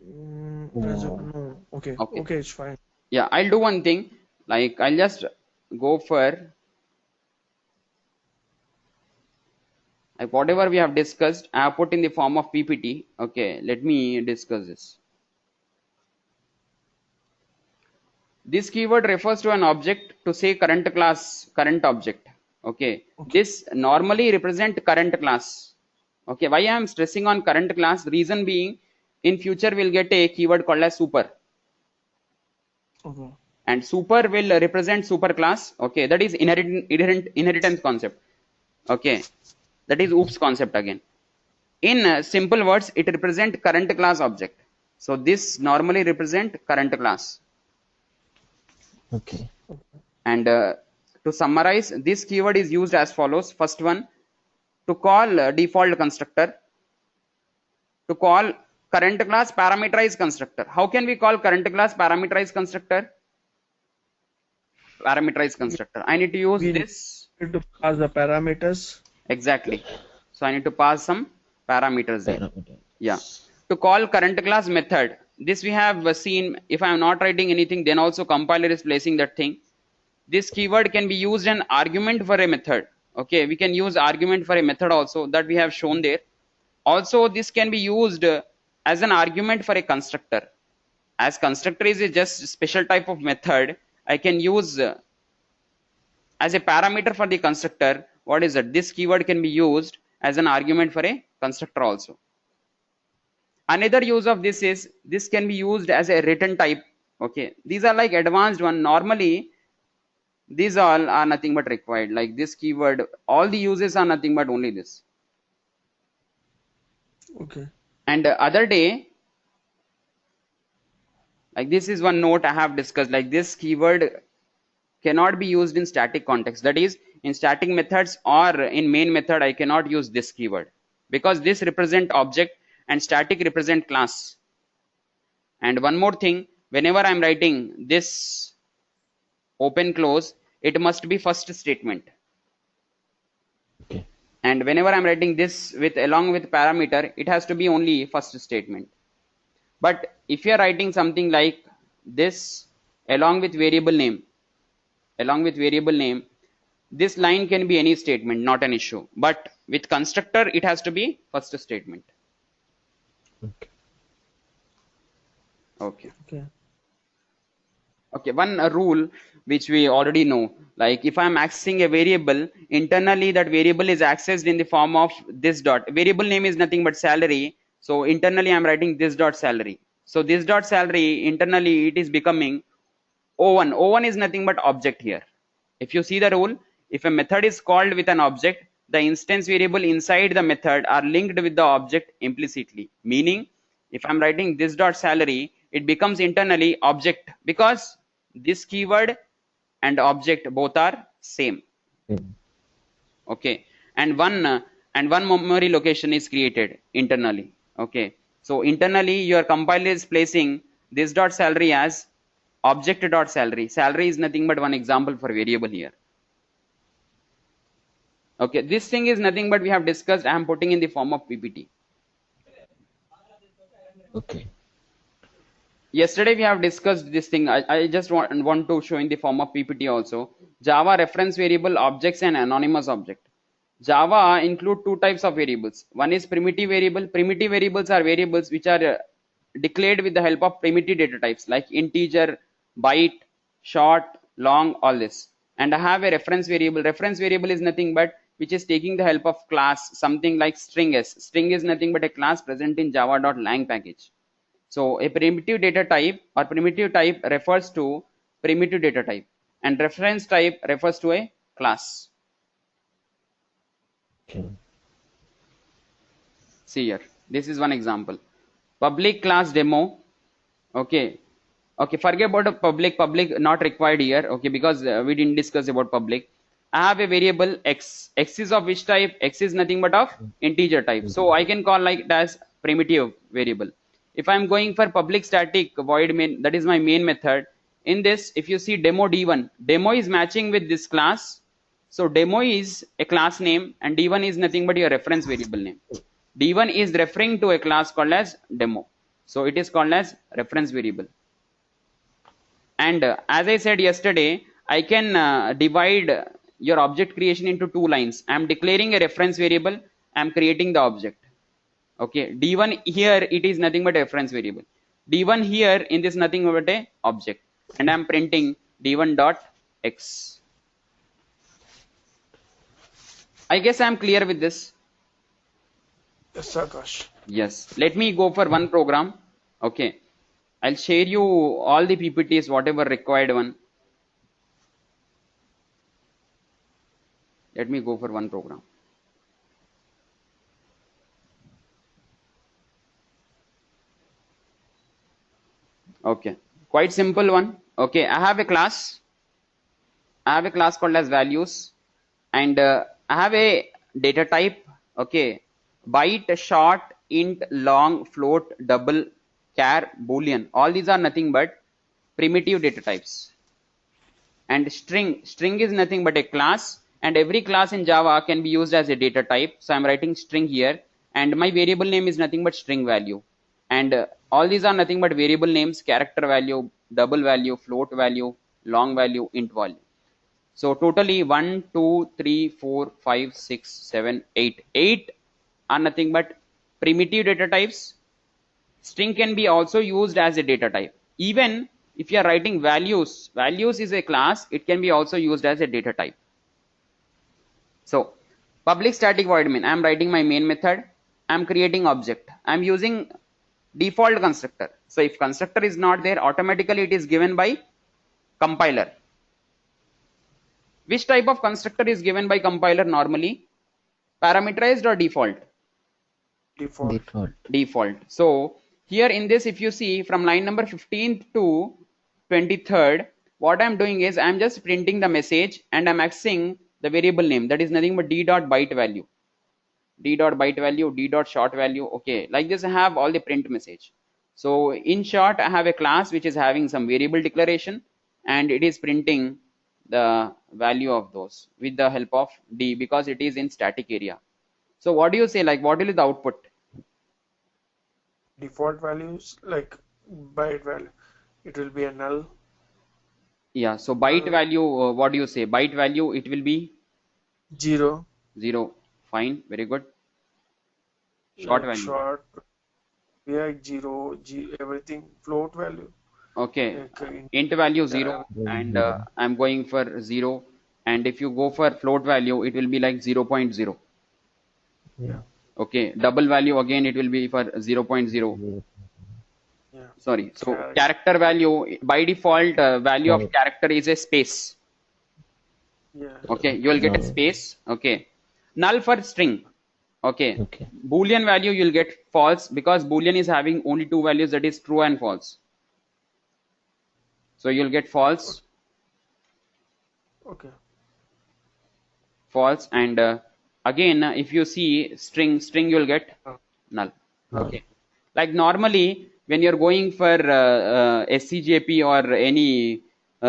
No. Okay, it's fine. Yeah, I'll do one thing, like I'll just go for like whatever we have discussed, I have put in the form of PPT. Okay, let me discuss this. This keyword refers to an object to say current class, current object. Okay. This normally represent current class. Okay, why I am stressing on current class? Reason being, in future we'll get a keyword called as super. Okay. And super will represent super class. Okay, that is inheritance concept. Okay, that is oops concept again. In simple words, it represent current class object. So this normally represent current class. Okay. And to summarize, this keyword is used as follows. First one, to call default constructor, to call current class parameterized constructor. How can we call current class parameterized constructor? Parameterized constructor. I need to use We this. need to pass the parameters. Exactly. So I need to pass some parameters there. Parameter. Yeah. To call current class method, this we have seen. If I am not writing anything, then also compiler is placing that thing. This keyword can be used an argument for a method. Okay, we can use argument for a method also, that we have shown there. Also, this can be used as an argument for a constructor. As constructor is a just special type of method, I can use as a parameter for the constructor. What is that? This keyword can be used as an argument for a constructor also. Another use of this is, this can be used as a return type. Okay, these are like advanced one. Normally these all are nothing but required, like this keyword, all the uses are nothing but only this. Okay. And other day, like this is one note I have discussed, like this keyword cannot be used in static context. That is, in static methods or in main method, I cannot use this keyword because this represent object and static represent class. And one more thing, whenever I'm writing this open close, it must be first statement. Okay. And whenever I'm writing this with along with parameter, it has to be only first statement. But if you are writing something like this along with variable name, this line can be any statement, not an issue. But with constructor, it has to be first statement. Okay. Okay. Okay. Okay, one rule which we already know, like if I'm accessing a variable, internally that variable is accessed in the form of this dot. Variable name is nothing but salary. So internally I'm writing this dot salary. So this dot salary, internally it is becoming O1. O1 is nothing but object here. If you see the rule, if a method is called with an object, the instance variable inside the method are linked with the object implicitly. Meaning, if I'm writing this dot salary, it becomes internally object because this keyword and object both are same. Okay, and one memory location is created internally. Okay, so internally your compiler is placing this dot salary as object dot salary. Salary is nothing but one example for variable here. Okay, this thing is nothing but we have discussed. I am putting in the form of PPT. Okay. Yesterday we have discussed this thing. I just want to show in the form of PPT also. Java reference variable objects and anonymous object. Java include two types of variables. One is primitive variable. Primitive variables are variables which are declared with the help of primitive data types like integer, byte, short, long, all this. And I have a reference variable. Reference variable is nothing but which is taking the help of class, something like string s. String is nothing but a class present in java.lang package. So a primitive data type or primitive type refers to primitive data type, and reference type refers to a class. Okay. See here, this is one example. Public class demo. Okay, forget about the public not required here. Okay, because we didn't discuss about public. I have a variable x. X is of which type? X is nothing but of integer type. So I can call like it as primitive variable. If I'm going for public static void main, that is my main method. In this, if you see demo d1, demo is matching with this class. So demo is a class name and d1 is nothing but your reference variable name. D1 is referring to a class called as demo. So it is called as reference variable. And as I said yesterday, I can divide your object creation into two lines. I am declaring a reference variable. I am creating the object. Okay, D1 here it is nothing but a reference variable. D1 here in this nothing but a object. And I am printing D1 dot x. I guess I am clear with this. Yes, Akash. Yes. Let me go for one program. Okay. I'll share you all the PPTs, whatever required one. Let me go for one program. Okay. Quite simple one. Okay. I have a class called as values, and I have a data type. Okay. Byte, short, int, long, float, double, char, boolean. All these are nothing but primitive data types. And string is nothing but a class, and every class in Java can be used as a data type. So I'm writing string here, and my variable name is nothing but string value. And all these are nothing but variable names: character value, double value, float value, long value, int value. So totally 1, 2, 3, 4, 5, 6, 7, 8. 8 are nothing but primitive data types. String can be also used as a data type. Even if you are writing values, values is a class, it can be also used as a data type. So public static void main, I am writing my main method, I am creating object, I am using default constructor. So if constructor is not there, automatically it is given by compiler. Which type of constructor is given by compiler normally? Parameterized or default? Default. So here in this, if you see from line number 15th to 23rd, what I'm doing is I'm just printing the message and I'm accessing the variable name, that is nothing but d dot byte value, d dot byte value, d dot short value. Okay, like this I have all the print message. So in short, I have a class which is having some variable declaration, and it is printing the value of those with the help of d, because it is in static area. So what do you say, like what will be the output? Default values, like byte value, it will be a null. Yeah, so byte value, what do you say? Byte value, it will be 0. 0. Fine, very good. Short value. Short, yeah, 0, everything. Float value. Okay, int value 0, and I'm going for 0. And if you go for float value, it will be like 0.0. Yeah. Okay, double value again, it will be for 0.0. Yeah. Sorry, so character value, by default, value of character is a space. Yeah. Okay, you will get a space. Okay, null for string. Okay, Boolean value you will get false, because Boolean is having only two values, that is true and false. So you'll get false. Okay. False, and again if you see string you'll get null. Okay, like normally when you're going for SCJP or any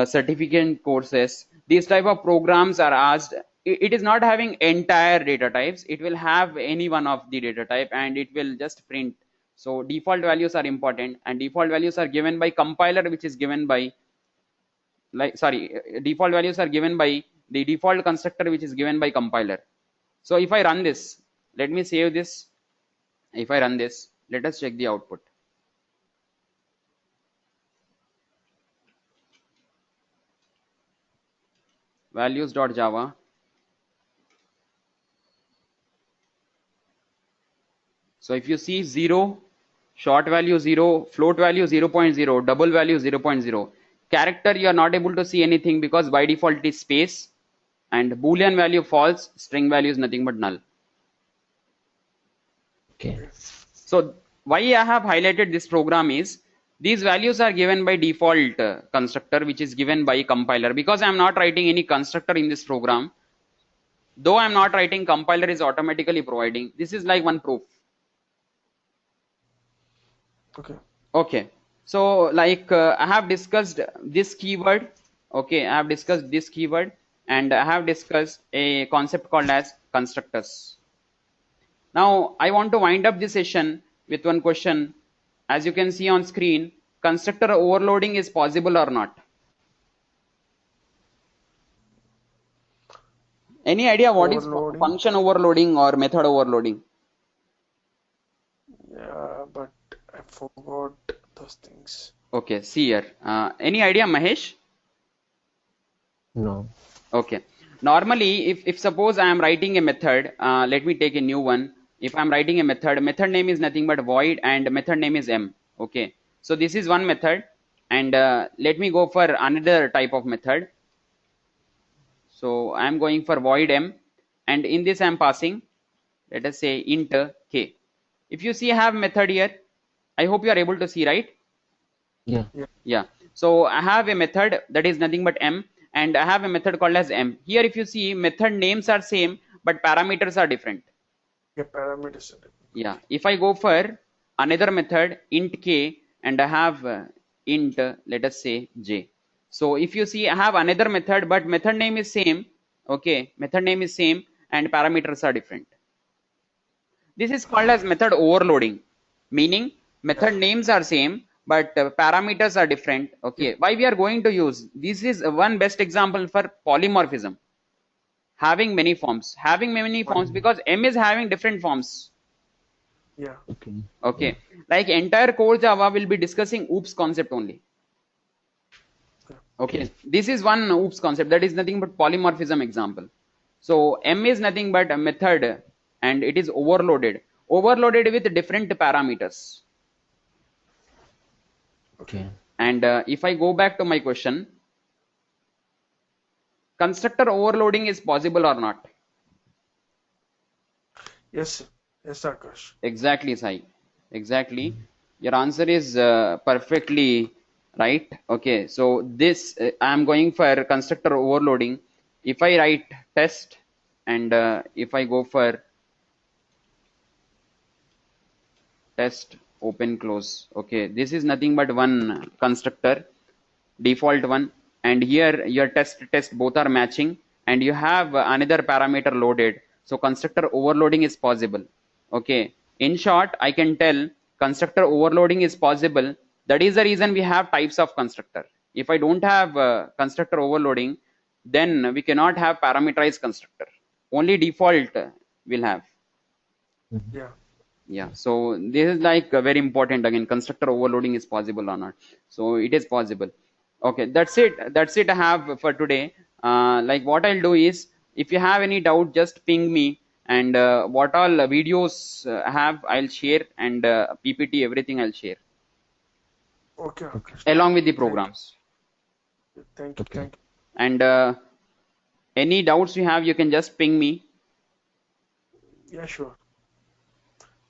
certificate courses, these type of programs are asked, it is not having entire data types, it will have any one of the data type and it will just print. So default values are important, and default values are given by compiler, which is given by, like, sorry, default values are given by the default constructor, which is given by compiler. So if I run this, let me save this. If I run this, let us check the output. Values.java. So if you see 0, short value 0, float value 0.0, double value 0.0. Character you are not able to see anything because by default it is space, and Boolean value false, string value is nothing but null. Okay. So why I have highlighted this program is, these values are given by default constructor, which is given by compiler. Because I am not writing any constructor in this program, though I am not writing, compiler is automatically providing. This is like one proof. Okay. Okay. So like I have discussed this keyword. Okay, I have discussed this keyword, and I have discussed a concept called as constructors. Now I want to wind up this session with one question. As you can see on screen, constructor overloading is possible or not? Any idea what is function overloading or method overloading? Yeah, but I forgot those things. Okay, see here. Any idea, Mahesh? No. Okay. Normally, if suppose I am writing a method, let me take a new one. if I'm writing a method, method name is nothing but void and method name is m. Okay, so this is one method, and let me go for another type of method. So I'm going for void m, and in this I'm passing, let us say, int k. If you see I have method here, I hope you are able to see, right? Yeah. Yeah. So I have a method that is nothing but m, and I have a method called as m. Here if you see, method names are same but parameters are different. Yeah, parameters are different. Yeah. If I go for another method int k, and I have int, let us say, j. So if you see I have another method but method name is same. Okay, method name is same and parameters are different. This is called as method overloading, meaning method names are same but parameters are different. Okay, why we are going to use this is one best example for polymorphism, having many forms, because m is having different forms. Yeah. Okay. Okay, like entire core Java will be discussing OOPS concept only. Okay, this is one OOPS concept, that is nothing but polymorphism example. So m is nothing but a method and it is overloaded with different parameters. Okay. And if I go back to my question, constructor overloading is possible or not? Yes. Yes, Akash. Exactly, Sai. Exactly. Your answer is perfectly right. Okay, so this I am going for constructor overloading. If I write test and if I go for test open close, okay, this is nothing but one constructor, default one, and here your test both are matching, and you have another parameter loaded, so constructor overloading is possible. Okay, in short I can tell constructor overloading is possible. That is the reason we have types of constructor. If I don't have constructor overloading, then we cannot have parameterized constructor, only default will have. Yeah. Yeah, so this is like very important. Again, constructor overloading is possible or not? So it is possible. Okay, that's it I have for today. Like what I'll do is, if you have any doubt, just ping me, and what all videos I have, I'll share, and PPT, everything I'll share Okay, Akash. along with the Thank programs. you. Thank you. Okay. Thank you. And any doubts you have, you can just ping me. Yeah, sure.